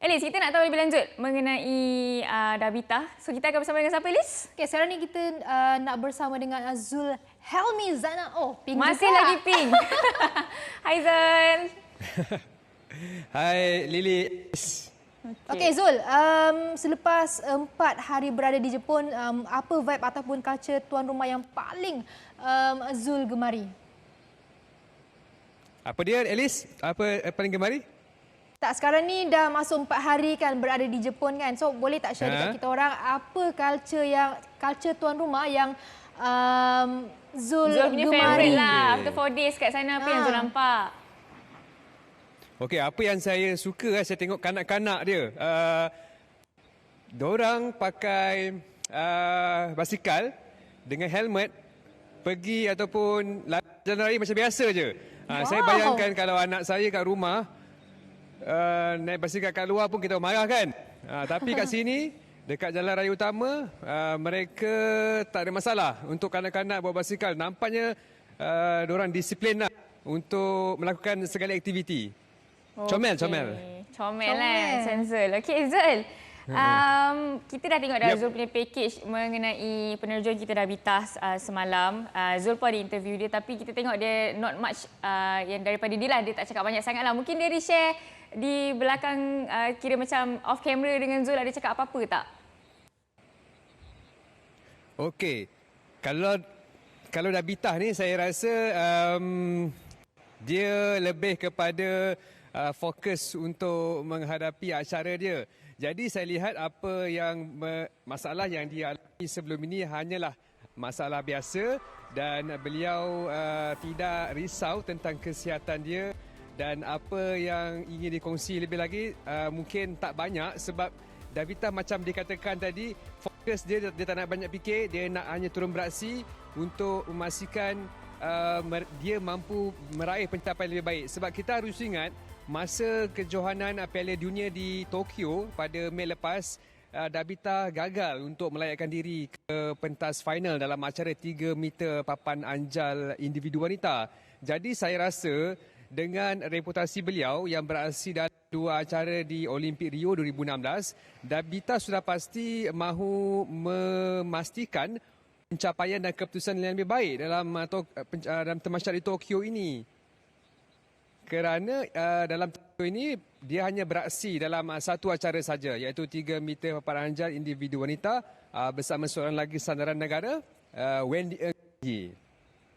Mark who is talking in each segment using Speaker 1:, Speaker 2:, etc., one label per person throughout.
Speaker 1: Elis, kita nak tahu lebih lanjut mengenai Dabita. So, kita akan bersama dengan siapa, Elis?
Speaker 2: Okay, sekarang ni kita nak bersama dengan Zul Helmi Zana. Oh, pink
Speaker 1: Masih
Speaker 2: juga.
Speaker 1: lagi pink. Hai Zul.
Speaker 3: Hai Lily.
Speaker 2: Okay Zul, selepas 4 hari berada di Jepun, apa vibe ataupun culture tuan rumah yang paling Zul gemari?
Speaker 3: Apa dia, Elis? Apa paling gemari?
Speaker 2: Tak, sekarang ni dah masuk 4 hari kan berada di Jepun kan. So boleh tak share dekat kita orang apa culture tuan rumah yang Zul
Speaker 1: punya
Speaker 2: gemari?
Speaker 1: favorite lah. After 4 days kat sana, apa yang Zul nampak?
Speaker 3: Okey, apa yang saya suka, saya tengok kanak-kanak dia. Diorang pakai basikal dengan helmet pergi ataupun jalan raya macam biasa je. Saya bayangkan kalau anak saya kat rumah naik basikal kat luar pun kita marah kan. Tapi kat sini dekat jalan raya utama mereka tak ada masalah untuk kanak-kanak bawa basikal. Nampaknya diorang disiplin lah untuk melakukan segala aktiviti. Comel.
Speaker 1: Comel lah macam Zul. Okey Zul. Kita dah tengok dah Zul punya package mengenai penerjun kita Dabita semalam. Zul pun ada interview dia tapi kita tengok dia not much yang daripada dia lah. Dia tak cakap banyak sangat lah. Mungkin dia share di belakang kira macam off camera dengan Zul ada cakap apa-apa tak?
Speaker 3: Okey. Kalau Dabita ni saya rasa dia lebih kepada fokus untuk menghadapi acara dia. Jadi saya lihat apa yang masalah yang dia alami sebelum ini hanyalah masalah biasa dan beliau tidak risau tentang kesihatan dia dan apa yang ingin dikongsi lebih lagi mungkin tak banyak sebab Dabita macam dikatakan tadi fokus dia tak nak banyak fikir, dia nak hanya turun beraksi untuk memastikan dia mampu meraih pencapaian lebih baik sebab kita harus ingat masa kejohanan Piala Dunia di Tokyo pada Mei lepas, Dabita gagal untuk melayakkan diri ke pentas final dalam acara 3 meter papan anjal individu wanita. Jadi saya rasa dengan reputasi beliau yang beraksi dalam 2 acara di Olimpik Rio 2016, Dabita sudah pasti mahu memastikan pencapaian dan keputusan yang lebih baik dalam Tamasya di Tokyo ini. Kerana dalam Tokyo ini dia hanya beraksi dalam satu acara saja iaitu 3 meter papan anjal individu wanita bersama seorang lagi sandaran negara Wendy Ng.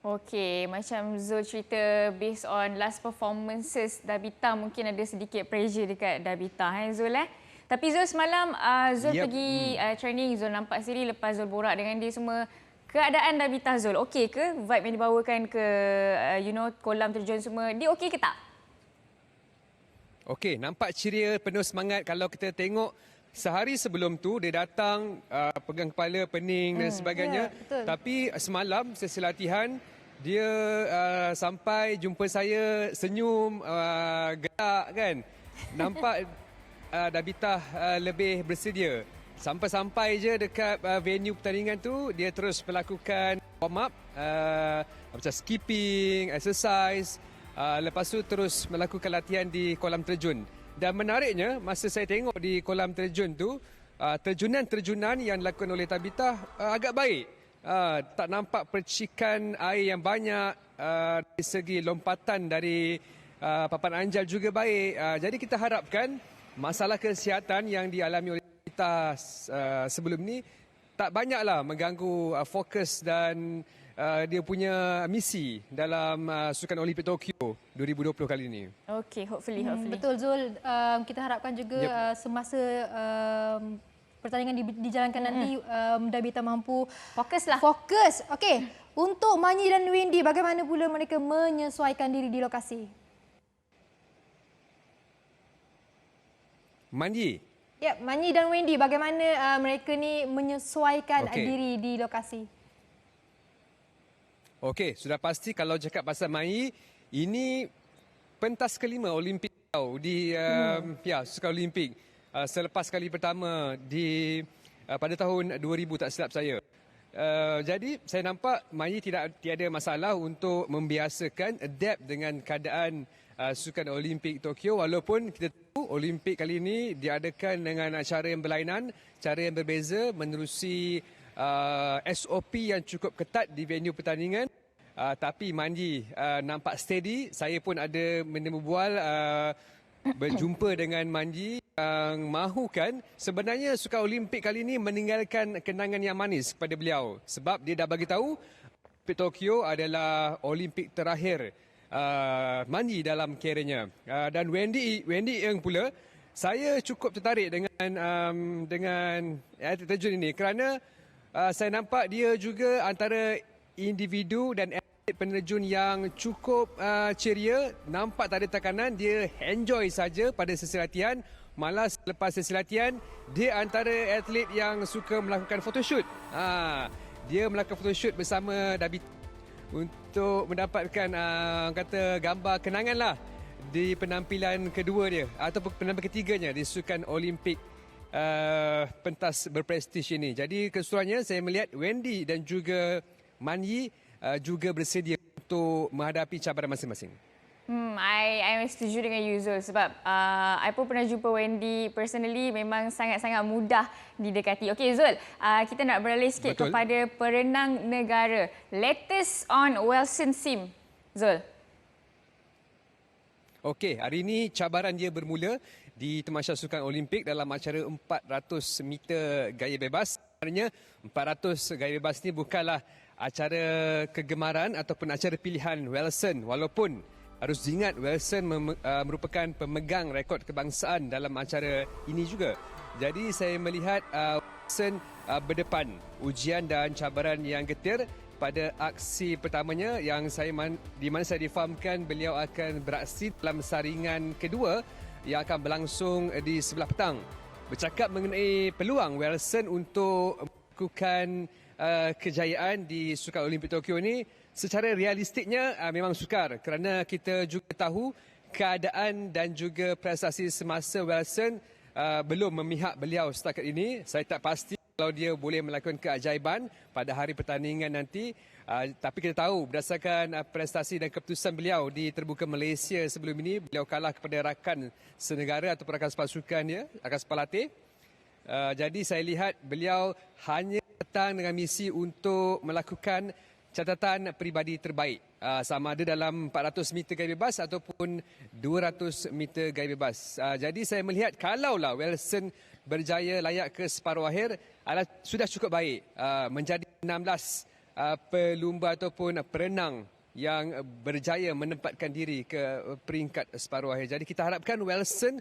Speaker 1: Okey, macam Zul cerita based on last performances Dabita mungkin ada sedikit pressure dekat Dabita Zul Tapi Zul semalam Zul pergi training, Zul nampak sendiri lepas Zul borak dengan dia semua. Keadaan Dabita Zul, okey ke? Vibe yang dibawakan ke kolam terjun semua, dia okey ke tak?
Speaker 3: Okey, nampak ceria, penuh semangat. Kalau kita tengok sehari sebelum tu dia datang pegang kepala, pening dan sebagainya. Tapi semalam sesi latihan dia sampai jumpa saya senyum, gerak kan. Nampak Dabita lebih bersedia. Sampai-sampai je dekat venue pertandingan tu, dia terus melakukan warm up, macam skipping, exercise. Lepas tu terus melakukan latihan di kolam terjun. Dan menariknya, masa saya tengok di kolam terjun tu, terjunan-terjunan yang dilakukan oleh Dabita agak baik. Tak nampak percikan air yang banyak, dari segi lompatan dari papan anjal juga baik. Jadi kita harapkan masalah kesihatan yang dialami oleh kita sebelum ni tak banyaklah mengganggu fokus dan dia punya misi dalam Sukan Olimpik Tokyo 2020 kali ini.
Speaker 1: Okey, hopefully.
Speaker 2: Betul Zul, kita harapkan juga semasa pertandingan dijalankan nanti Dabita mampu fokus. Okey, untuk Manyi dan Wendy, bagaimana pula mereka menyesuaikan diri di lokasi? Manyi dan Wendy, bagaimana mereka ni menyesuaikan diri di lokasi?
Speaker 3: Okey, sudah pasti kalau cakap pasal Manyi, ini pentas kelima Olimpik di Sukan Olimpik. Selepas kali pertama pada tahun 2000 tak silap saya. Jadi saya nampak Manyi tiada masalah untuk membiasakan, adapt dengan keadaan Sukan Olimpik Tokyo walaupun kita tahu Olimpik kali ini diadakan dengan cara yang berlainan, cara yang berbeza menerusi SOP yang cukup ketat di venue pertandingan. Tapi Manji nampak steady. Saya pun ada berbual berjumpa dengan Manji yang mahukan sebenarnya Sukan Olimpik kali ini meninggalkan kenangan yang manis kepada beliau sebab dia dah bagi tahu Olimpik Tokyo adalah Olimpik terakhir Manji dalam kerjanya. Dan Wendy Eng pula, saya cukup tertarik dengan atlet terjun ini kerana saya nampak dia juga antara individu dan atlet penerjun yang cukup ceria, nampak tak ada tekanan, dia enjoy saja pada sesi latihan. Malah selepas sesi latihan, dia antara atlet yang suka melakukan photoshoot. Dia melakukan photoshoot bersama Dabita untuk mendapatkan kata gambar kenangan lah di penampilan kedua dia ataupun penampilan ketiganya di Sukan Olimpik pentas berprestij ini. Jadi keseluruhannya saya melihat Wendy dan juga Manyi juga bersedia untuk menghadapi cabaran masing-masing.
Speaker 1: I setuju dengan you, Zul, sebab I pun pernah jumpa Wendy personally, memang sangat-sangat mudah didekati. Okey Zul, kita nak beralih sikit kepada perenang negara. Latest on Wilson Sim, Zul.
Speaker 3: Okey, hari ini cabaran dia bermula di Tamasya Sukan Olimpik dalam acara 400 meter gaya bebas. Sebenarnya 400 gaya bebas ni bukanlah acara kegemaran ataupun acara pilihan Wilson, walaupun harus diingat Wilson merupakan pemegang rekod kebangsaan dalam acara ini juga. Jadi saya melihat Wilson berdepan ujian dan cabaran yang getir pada aksi pertamanya yang di mana saya difahamkan beliau akan beraksi dalam saringan kedua yang akan berlangsung di sebelah petang. Bercakap mengenai peluang Wilson untuk melakukan kejayaan di Sukan Olimpik Tokyo ini, secara realistiknya memang sukar kerana kita juga tahu keadaan dan juga prestasi semasa Wilson belum memihak beliau setakat ini. Saya tak pasti kalau dia boleh melakukan keajaiban pada hari pertandingan nanti. Tapi kita tahu berdasarkan prestasi dan keputusan beliau di Terbuka Malaysia sebelum ini, beliau kalah kepada rakan senegara ataupun rakan sepasukan dia, rakan sepalatih. Jadi saya lihat beliau hanya datang dengan misi untuk melakukan catatan peribadi terbaik, sama ada dalam 400 meter gaya bebas ataupun 200 meter gaya bebas. Jadi saya melihat kalaulah Wilson berjaya layak ke separuh akhir, sudah cukup baik menjadi 16 pelumba ataupun perenang yang berjaya menempatkan diri ke peringkat separuh akhir. Jadi kita harapkan Wilson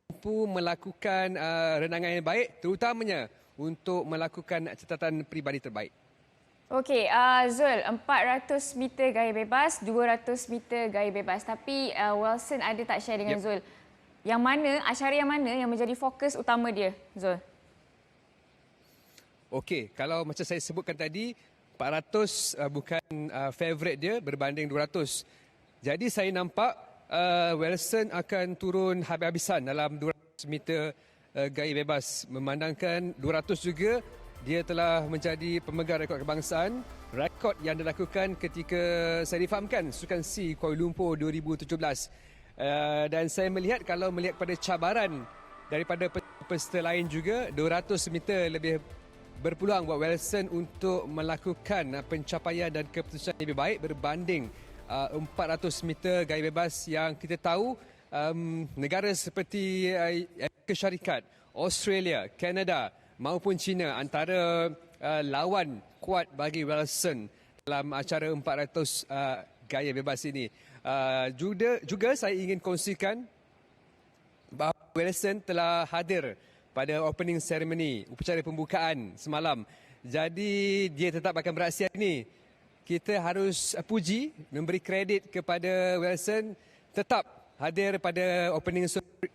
Speaker 3: mampu melakukan renangan yang baik, terutamanya untuk melakukan catatan peribadi terbaik.
Speaker 1: Okey, Zul, 400 meter gaya bebas, 200 meter gaya bebas. Tapi Wilson ada tak share dengan Zul? Yang mana, acara yang mana yang menjadi fokus utama dia, Zul?
Speaker 3: Okey, kalau macam saya sebutkan tadi, 400 bukan favourite dia berbanding 200. Jadi saya nampak Wilson akan turun habis-habisan dalam 200 meter gaya bebas. Memandangkan 200 juga, dia telah menjadi pemegang rekod kebangsaan. Rekod yang dilakukan ketika saya difahamkan Sukan C Kuala Lumpur 2017. Dan saya melihat kalau melihat pada cabaran daripada peserta lain juga, 200 meter lebih berpeluang buat Wilson untuk melakukan pencapaian dan keputusan lebih baik berbanding 400 meter gaya bebas yang kita tahu negara seperti Amerika Syarikat, Australia, Kanada maupun China antara lawan kuat bagi Wilson dalam acara 400 gaya bebas ini. Juga saya ingin kongsikan bahawa Wilson telah hadir pada opening ceremony, upacara pembukaan semalam. Jadi dia tetap akan beraksi hari ini. Kita harus puji, memberi kredit kepada Wilson tetap hadir pada opening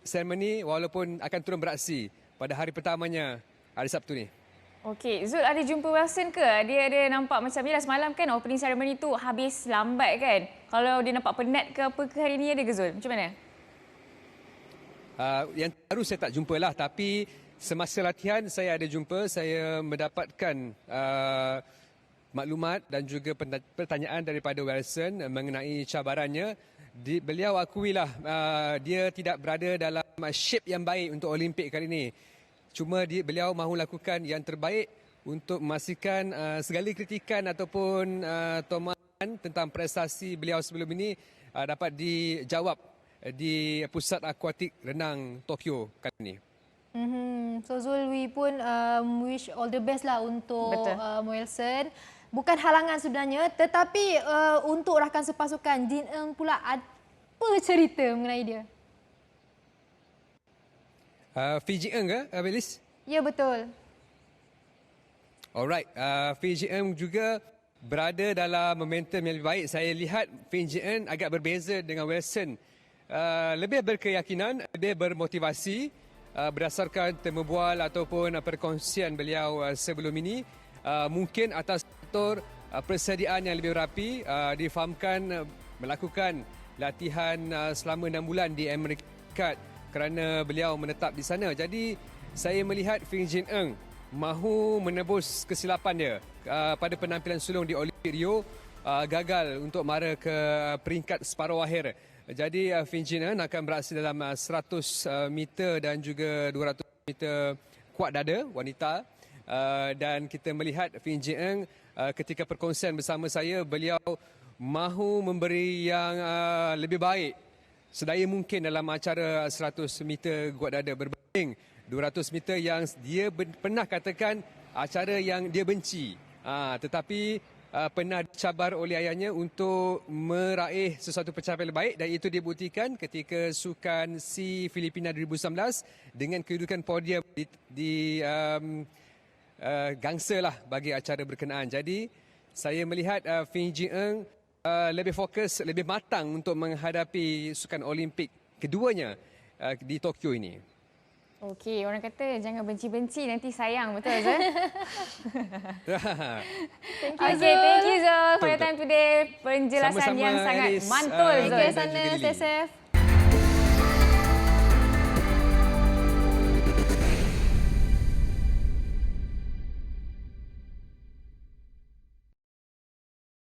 Speaker 3: ceremony walaupun akan turun beraksi pada hari pertamanya hari Sabtu ni.
Speaker 1: Okey, Zul ada jumpa Wilson ke? Dia ada nampak macam ni lah semalam kan opening ceremony tu habis lambat kan? Kalau dia nampak penat ke apa ke hari ni ada ke Zul? Macam mana?
Speaker 3: Yang baru saya tak jumpa lah, tapi semasa latihan saya ada jumpa, saya mendapatkan maklumat dan juga pertanyaan daripada Wilson mengenai cabarannya beliau akuilah dia tidak berada dalam shape yang baik untuk Olimpik kali ini. Cuma beliau mahu lakukan yang terbaik untuk memastikan segala kritikan ataupun tomahan tentang prestasi beliau sebelum ini dapat dijawab di Pusat Akuatik Renang Tokyo kali ini.
Speaker 2: So Zulwi pun wish all the best lah untuk Wilson. Bukan halangan sebenarnya, tetapi untuk rakan sepasukan Jin Eng pula apa cerita mengenai dia?
Speaker 3: Fiji Eng ke, Belis?
Speaker 2: Ya, betul.
Speaker 3: Alright, Fiji Eng juga berada dalam momentum yang lebih baik. Saya lihat Fiji Eng agak berbeza dengan Wilson. Lebih berkeyakinan, lebih bermotivasi berdasarkan temu bual ataupun perkongsian beliau sebelum ini. Mungkin atas faktor persediaan yang lebih rapi, difahamkan melakukan latihan selama 6 bulan di Amerika Serikat kerana beliau menetap di sana. Jadi saya melihat Feng Jin Eng mahu menebus kesilapan dia pada penampilan sulung di Olimpik Rio, gagal untuk mara ke peringkat separuh akhir. Jadi Feng Jin Eng akan beraksi dalam 100 meter dan juga 200 meter kuat dada wanita. Dan kita melihat Feng Jin Eng ketika perkongsian bersama saya, beliau mahu memberi yang lebih baik sedaya mungkin dalam acara 100 meter kuat dada berbanding 200 meter yang dia pernah katakan acara yang dia benci. Tetapi pernah dicabar oleh ayahnya untuk meraih sesuatu pencapaian lebih baik, dan itu dibuktikan ketika Sukan SEA Filipina 2019 dengan kedudukan podium di gangsa lah bagi acara berkenaan. Jadi saya melihat Feng Jin Eng lebih fokus, lebih matang untuk menghadapi Sukan Olimpik keduanya di Tokyo ini.
Speaker 1: Okey, orang kata jangan benci-benci, nanti sayang. Betul, Zul? Thank you Zul for your time today. Penjelasan
Speaker 3: Sama-sama,
Speaker 1: yang sangat
Speaker 3: Alice.
Speaker 1: mantul, Zul.
Speaker 2: Ke sana, Stay safe.